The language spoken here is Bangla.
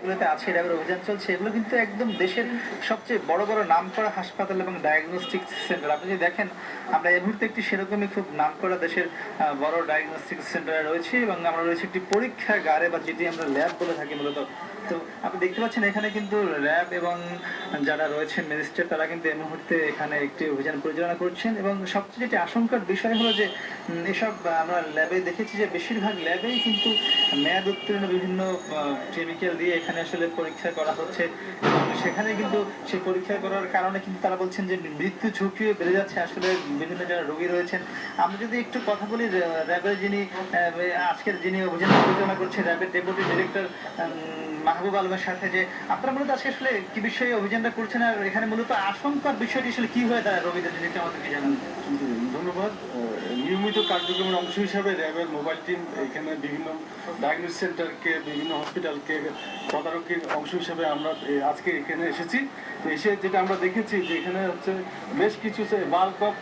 গুলোতে আছে র্যাবের অভিযান চলছে, এগুলো কিন্তু একদম দেশের সবচেয়ে বড় বড় নামকরা হাসপাতাল এবং ডায়াগনস্টিক সেন্টার। আপনি যদি দেখেন, আমরা এই মুহূর্তে একটি সেরকমই খুব নামকরা দেশের বড় ডায়াগনস্টিক সেন্টারে রয়েছে এবং আমরা রয়েছে একটি পরীক্ষাগারে, বা যেটি আমরা ল্যাব বলে থাকি মূলত। তো আপনি দেখতে পাচ্ছেন এখানে কিন্তু র্যাব এবং যারা রয়েছেন ম্যাজিস্ট্রেট, তারা কিন্তু এই মুহূর্তে এখানে একটি অভিযান পরিচালনা করছেন। এবং সবচেয়ে যেটি আশঙ্কার বিষয় হলো যে এসব আমরা ল্যাবে দেখেছি যে বেশিরভাগ ল্যাবেই কিন্তু মেয়াদ উত্তীর্ণ বিভিন্ন কেমিক্যাল দিয়ে এখানে আসলে পরীক্ষা করা হচ্ছে এবং সেখানে কিন্তু সেই পরীক্ষা করার কারণে কিন্তু তারা বলছেন যে মৃত্যু ঝুঁকিও বেড়ে যাচ্ছে আসলে বিভিন্ন যারা রোগী রয়েছেন। আমরা যদি একটু কথা বলি র্যাবের যিনি আজকের যিনি অভিযান পরিচালনা করছেন, র্যাবের ডেপুটি ডিরেক্টর মাহবুব আলমের সাথে, যে আপনারা মূলত আজকে আসলে কি বিষয়ে অভিযানটা করছেন আর এখানে মূলত আশঙ্কার বিষয়টি আসলে কি হয়ে দাঁড়ায় রোগীদের, যদি একটু আমাদেরকে জানান। ধন্যবাদ। নিয়মিত কার্যক্রমের অংশ হিসাবে র্যাবের মোবাইল টিম এখানে বিভিন্ন ডায়াগনোস সেন্টারকে, বিভিন্ন হসপিটালকে তদারকির অংশ হিসাবে আমরা আজকে এখানে এসেছি। তো এসে যেটা আমরা দেখেছি যে এখানে হচ্ছে বেশ কিছু বাল্ক অফ